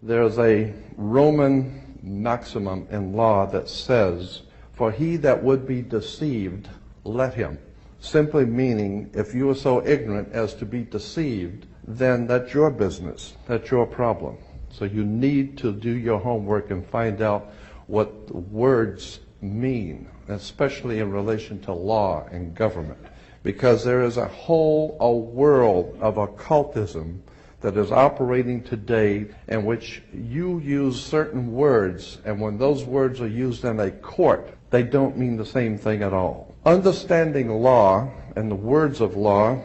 There's a Roman maximum in law that says, "For he that would be deceived, let him." Simply meaning, if you are so ignorant as to be deceived, then that's your business. That's your problem. So you need to do your homework and find out what the words mean, especially in relation to law and government. Because there is a world of occultism that is operating today in which you use certain words, and when those words are used in a court, they don't mean the same thing at all. Understanding law and the words of law,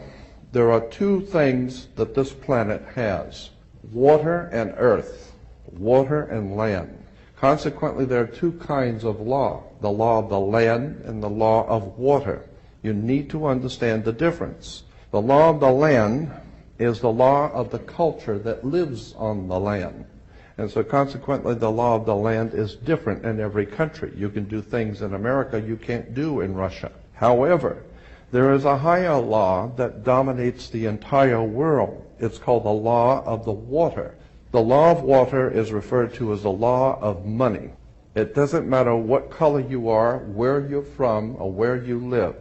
there are two things that this planet has: water and earth, water and land. Consequently, there are two kinds of law: the law of the land and the law of water. You need to understand the difference. The law of the land is the law of the culture that lives on the land. And so consequently, the law of the land is different in every country. You can do things in America you can't do in Russia. However, there is a higher law that dominates the entire world. It's called the law of the water. The law of water is referred to as the law of money. It doesn't matter what color you are, where you're from, or where you live.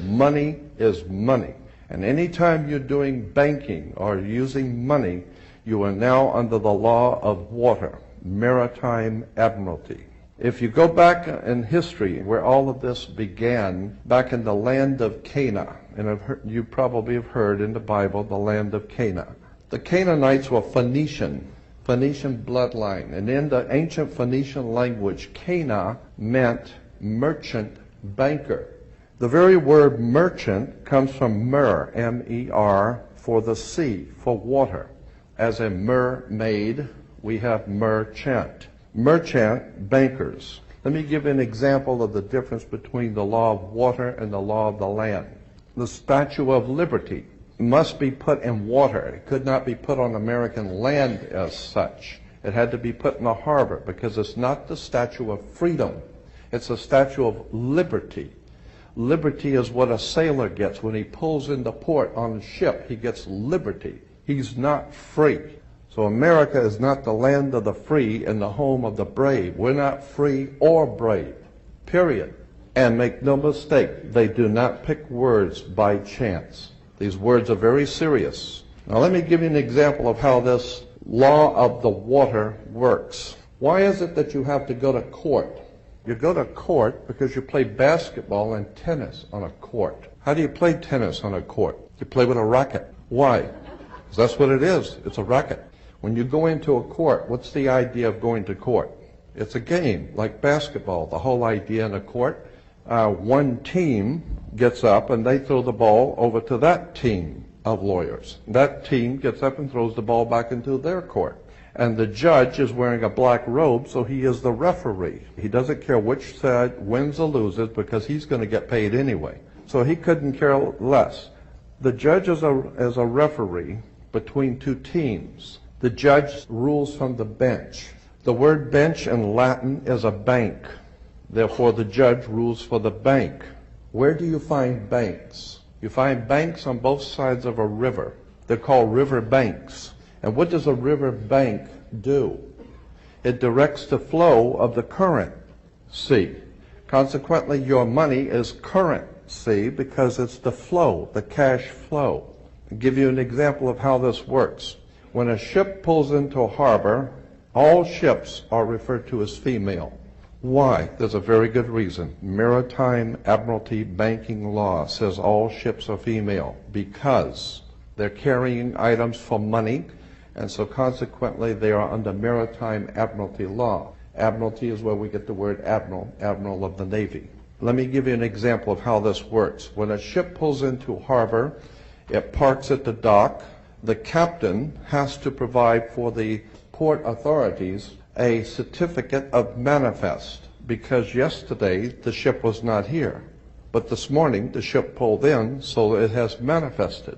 Money is money. And anytime you're doing banking or using money, you are now under the law of water, maritime admiralty. If you go back in history where all of this began, back in the land of Canaan, and you probably have heard in the Bible, the land of Canaan. The Canaanites were Phoenician bloodline, and in the ancient Phoenician language, Cana meant merchant, banker. The very word merchant comes from mer, M-E-R, for the sea, for water. As a mermaid, we have merchant. Merchant, bankers. Let me give an example of the difference between the law of water and the law of the land. The Statue of Liberty must be put in water. It could not be put on American land as such. It had to be put in a harbor because it's not the Statue of Freedom. It's a Statue of Liberty. Liberty is what a sailor gets when he pulls into port on a ship. He gets liberty. He's not free. So America is not the land of the free and the home of the brave. We're not free or brave, period. And make no mistake, they do not pick words by chance. These words are very serious. Now let me give you an example of how this law of the water works. Why is it that you have to go to court? You go to court because you play basketball and tennis on a court. How do you play tennis on a court? You play with a racket. Why? Because that's what it is. It's a racket. When you go into a court, what's the idea of going to court? It's a game, like basketball. The whole idea in a court, one team gets up and they throw the ball over to that team of lawyers. That team gets up and throws the ball back into their court. And the judge is wearing a black robe, so he is the referee. He doesn't care which side wins or loses because he's going to get paid anyway. So he couldn't care less. The judge is a referee between two teams. The judge rules from the bench. The word bench in Latin is a bank. Therefore, the judge rules for the bank. Where do you find banks? You find banks on both sides of a river. They're called river banks. And what does a river bank do? It directs the flow of the current sea. Consequently, your money is currency because it's the flow, the cash flow. I'll give you an example of how this works. When a ship pulls into a harbor, all ships are referred to as female. Why? There's a very good reason. Maritime Admiralty banking law says all ships are female because they're carrying items for money, and so consequently they are under Maritime Admiralty law. Admiralty is where we get the word admiral, admiral of the Navy. Let me give you an example of how this works. When a ship pulls into harbor, it parks at the dock. The captain has to provide for the port authorities a certificate of manifest, because yesterday the ship was not here. But this morning the ship pulled in, so it has manifested.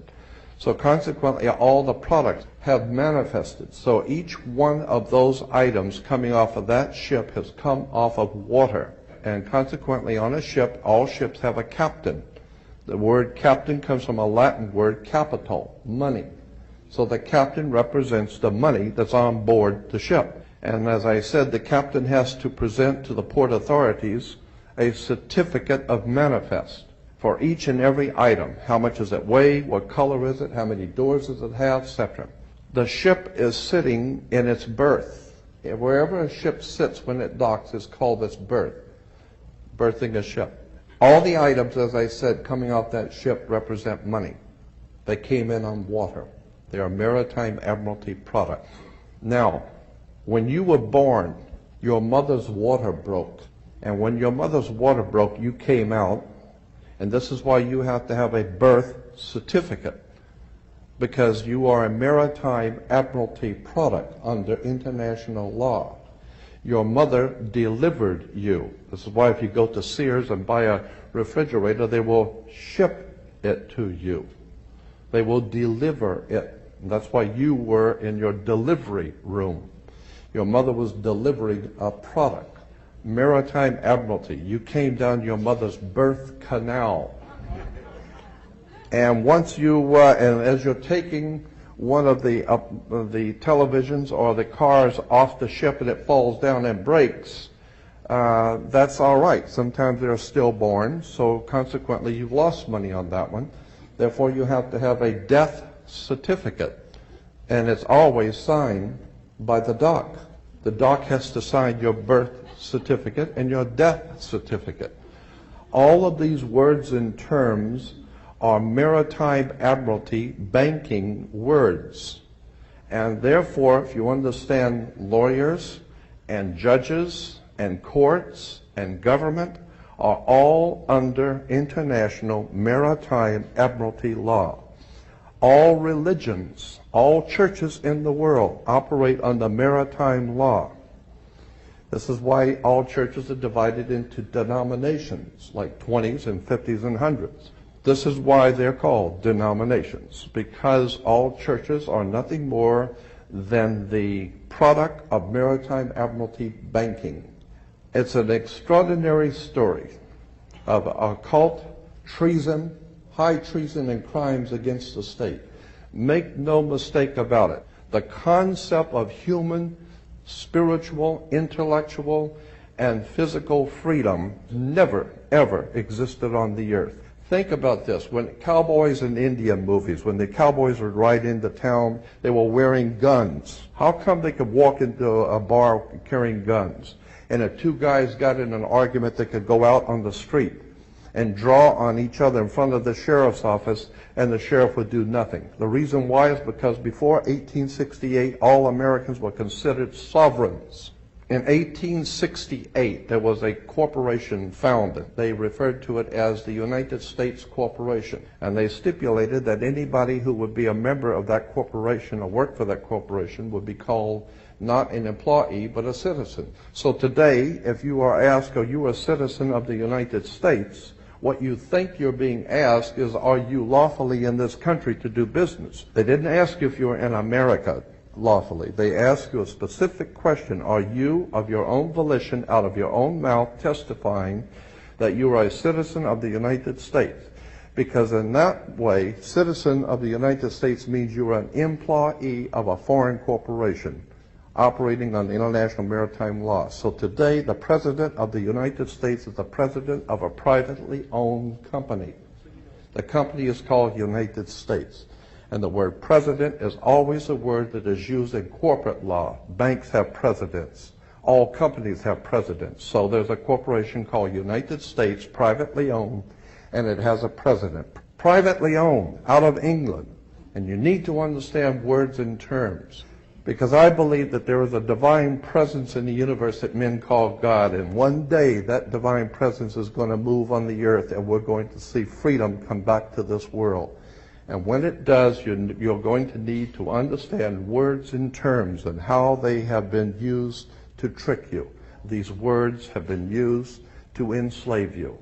So consequently all the products have manifested. So each one of those items coming off of that ship has come off of water. And consequently on a ship, all ships have a captain. The word captain comes from a Latin word capital, money. So the captain represents the money that's on board the ship. And as I said, the captain has to present to the port authorities a certificate of manifest for each and every item. How much does it weigh? What color is it? How many doors does it have? Etc. The ship is sitting in its berth. Wherever a ship sits when it docks is called its berth. Berthing a ship. All the items, as I said, coming off that ship represent money. They came in on water. They are maritime admiralty products. Now, when you were born, your mother's water broke. And when your mother's water broke, you came out. And this is why you have to have a birth certificate, because you are a maritime admiralty product under international law. Your mother delivered you. This is why if you go to Sears and buy a refrigerator, they will ship it to you. They will deliver it. And that's why you were in your delivery room. Your mother was delivering a product. Maritime admiralty. You came down your mother's birth canal. And once you, and as you're taking one of the televisions or the cars off the ship and it falls down and breaks, that's all right. Sometimes they're stillborn, so consequently you've lost money on that one. Therefore you have to have a death certificate, and it's always signed by the dock. The dock has to sign your birth certificate and your death certificate. All of these words and terms are maritime admiralty banking words. And therefore, if you understand lawyers and judges and courts and government are all under international maritime admiralty law. All religions, all churches in the world operate under maritime law. This is why all churches are divided into denominations, like 20s and 50s and 100s. This is why they're called denominations, because all churches are nothing more than the product of maritime admiralty banking. It's an extraordinary story of occult treason, high treason, and crimes against the state. Make no mistake about it. The concept of human, spiritual, intellectual, and physical freedom never, ever existed on the earth. Think about this. When cowboys in Indian movies, when the cowboys would ride into town, they were wearing guns. How come they could walk into a bar carrying guns? And if two guys got in an argument, they could go out on the street and draw on each other in front of the sheriff's office, and the sheriff would do nothing. The reason why is because before 1868, all Americans were considered sovereigns. In 1868, there was a corporation founded. They referred to it as the United States Corporation. And they stipulated that anybody who would be a member of that corporation or work for that corporation would be called not an employee, but a citizen. So today, if you are asked, are you a citizen of the United States? What you think you're being asked is, are you lawfully in this country to do business? They didn't ask you if you were in America lawfully. They ask you a specific question. Are you, of your own volition, out of your own mouth, testifying that you are a citizen of the United States? Because in that way, citizen of the United States means you are an employee of a foreign corporation operating on international maritime law. So today, the President of the United States is the President of a privately owned company. The company is called United States. And the word president is always a word that is used in corporate law. Banks have presidents. All companies have presidents. So there's a corporation called United States, privately owned, and it has a president. Privately owned, out of England. And you need to understand words and terms. Because I believe that there is a divine presence in the universe that men call God. And one day that divine presence is going to move on the earth, and we're going to see freedom come back to this world. And when it does, you're going to need to understand words and terms and how they have been used to trick you. These words have been used to enslave you.